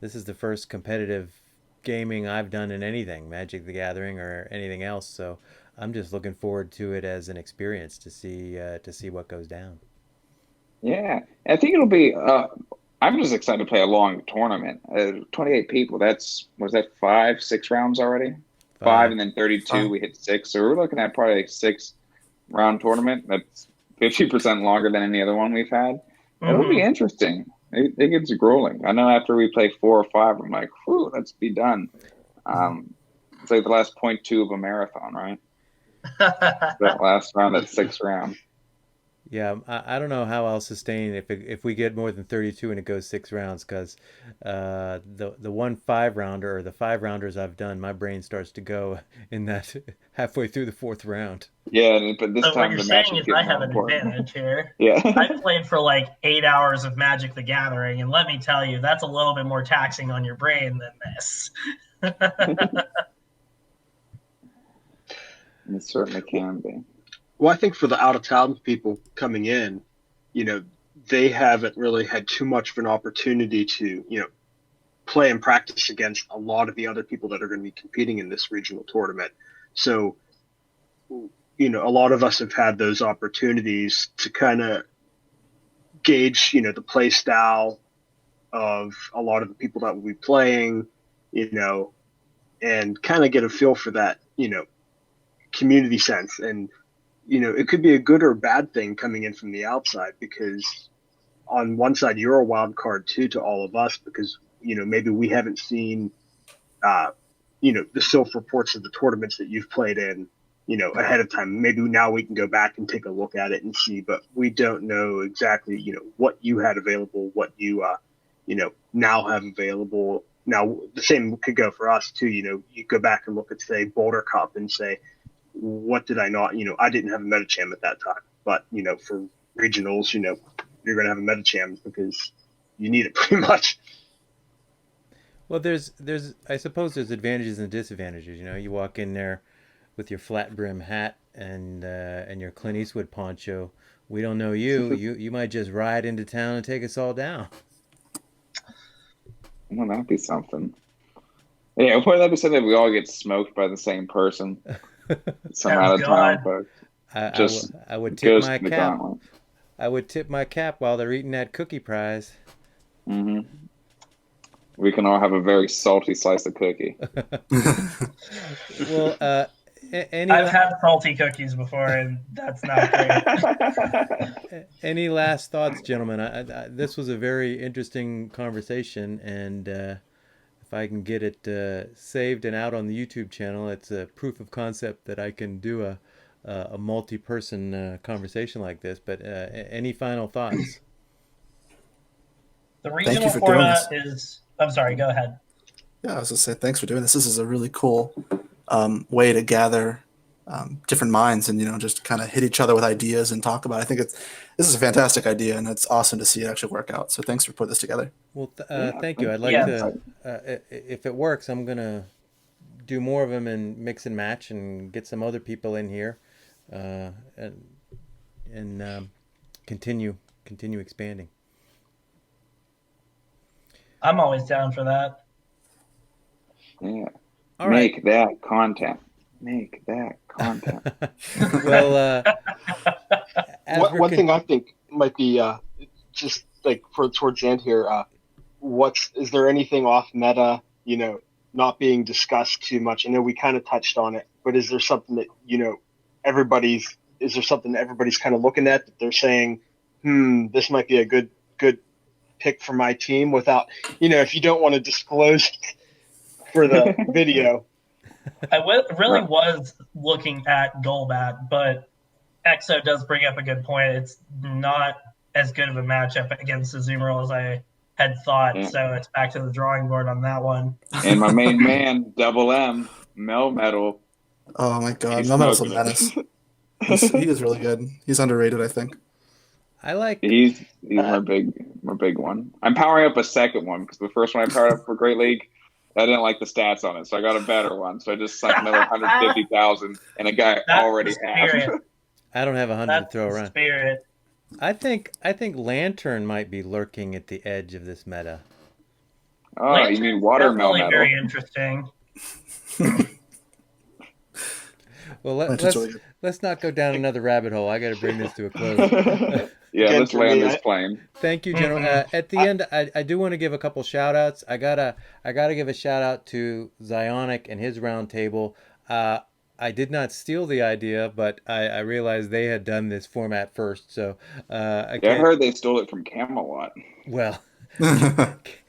this is the first competitive gaming I've done in anything, Magic the Gathering or anything else. So I'm just looking forward to it as an experience to see what goes down. Yeah, I think it'll be. I'm just excited to play a long tournament. 28 people. Was that 5, 6 rounds already? 5 and then 32. We hit 6, so we're looking at probably a 6-round tournament. That's 50% longer than any other one we've had. It'll be interesting. It gets grueling. I know after we play 4 or 5, I'm like, whew, let's be done. It's like the last 0.2 of a marathon, right? That last round, that 6th round. Yeah, I don't know how I'll sustain if we get more than 32 and it goes 6 rounds, because the 1 5-rounder or the 5-rounders I've done, my brain starts to go in that halfway through the 4th round. Yeah, but this so time what you're the match saying is is I getting have more an important. advantage here. Yeah, I played for like 8 hours of Magic the Gathering, and let me tell you, that's a little bit more taxing on your brain than this. it certainly can be. Well, I think for the out of town people coming in, they haven't really had too much of an opportunity to, play and practice against a lot of the other people that are going to be competing in this regional tournament. So, a lot of us have had those opportunities to kind of gauge, the play style of a lot of the people that will be playing, and kind of get a feel for that, community sense. And, it could be a good or bad thing coming in from the outside, because on one side, you're a wild card too to all of us, because, maybe we haven't seen, the self reports of the tournaments that you've played in, ahead of time. Maybe now we can go back and take a look at it and see, but we don't know exactly, what you had available, what you, now have available. Now, the same could go for us too. You go back and look at, say, Boulder Cup and say, what did I not, I didn't have a Metacham at that time, but, for regionals, you're going to have a Metacham because you need it pretty much. Well, I suppose there's advantages and disadvantages. You walk in there with your flat brim hat and your Clint Eastwood poncho. We don't know you. You might just ride into town and take us all down. Well, that'd be something. Yeah, wouldn't that be something that we all get smoked by the same person? Some out of town folks. I would tip my cap. I would tip my cap while they're eating that cookie prize. Mm-hmm. We can all have a very salty slice of cookie. Well, I've had salty cookies before, and that's not great. Any last thoughts, gentlemen? This was a very interesting conversation, and if I can get it saved and out on the YouTube channel, it's a proof of concept that I can do a multi-person conversation like this. But any final thoughts? The regional format is... I'm sorry, go ahead. Yeah, I was going to say, thanks for doing this. This is a really cool way to gather different minds and just kind of hit each other with ideas and talk about it. I think this is a fantastic idea, and it's awesome to see it actually work out. So thanks for putting this together. Well, Yeah, thank you. I'd like Yeah. to, if it works, I'm gonna do more of them and mix and match and get some other people in here, and continue expanding. I'm always down for that. Yeah. All right. Make that content. Make that content. Well, as we're One thing I think might be just like for towards the end here, is there anything off meta, not being discussed too much? I know we kind of touched on it, but is there something that everybody's kind of looking at that they're saying, this might be a good pick for my team without, if you don't want to disclose for the video. I really was looking at Golbat, but Exo does bring up a good point. It's not as good of a matchup against Azumarill as I had thought, so it's back to the drawing board on that one. And my main man, Double M, Melmetal. Oh my God, He's Melmetal's a smoking menace. He is really good. He's underrated, I think. I like. He's my big one. I'm powering up a second one because the first one I powered up for Great League, I didn't like the stats on it, so I got a better one. So I just sunk another 150,000, and a guy already has. I don't have 100 to That's throw the around. spirit. I think Lantern might be lurking at the edge of this meta. Oh, Lantern's you mean watermelon definitely very metal? interesting. Well, Lantern's really good. let's not go down another rabbit hole. I got to bring this to a close. Yeah, Again, let's for land me, this plane. Thank you, General. At the end, I do want to give a couple shout outs. I gotta give a shout out to Zionic and his roundtable. I did not steal the idea, but I realized they had done this format first. So I Yeah, I heard they stole it from Camelot. well,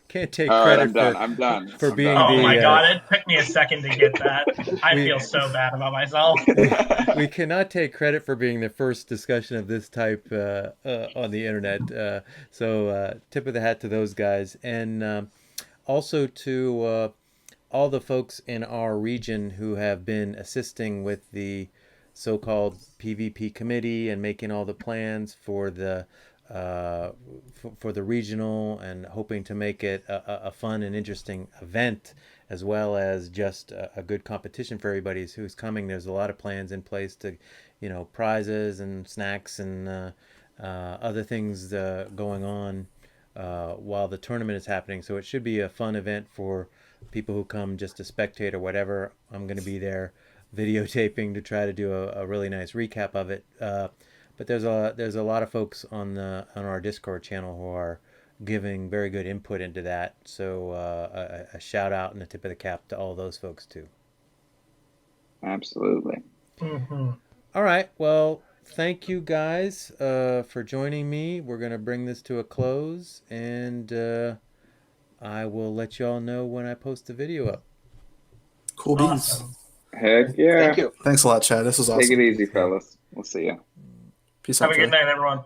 can't take All right, credit I'm done. for I'm being done. Oh the, my God, it took me a second to get that. I feel so bad about myself. we cannot take credit for being the first discussion of this type on the internet. So tip of the hat to those guys, and also to all the folks in our region who have been assisting with the so-called PvP committee and making all the plans for the regional, and hoping to make it a fun and interesting event, as well as just a good competition for everybody who's coming. There's a lot of plans in place to, prizes and snacks and other things going on while the tournament is happening. So it should be a fun event for people who come just to spectate or whatever. I'm going to be there videotaping to try to do a really nice recap of it. But there's a lot of folks on our Discord channel who are giving very good input into that. So a shout out and a tip of the cap to all those folks too. Absolutely. Mm-hmm. All right. Well, thank you guys for joining me. We're going to bring this to a close, and I will let you all know when I post the video up. Cool beans. Awesome. Heck yeah. Thank you. Thanks a lot, Chad. This was awesome. Take it easy, fellas. We'll see ya. Peace Have out. a good Charlie. night, everyone.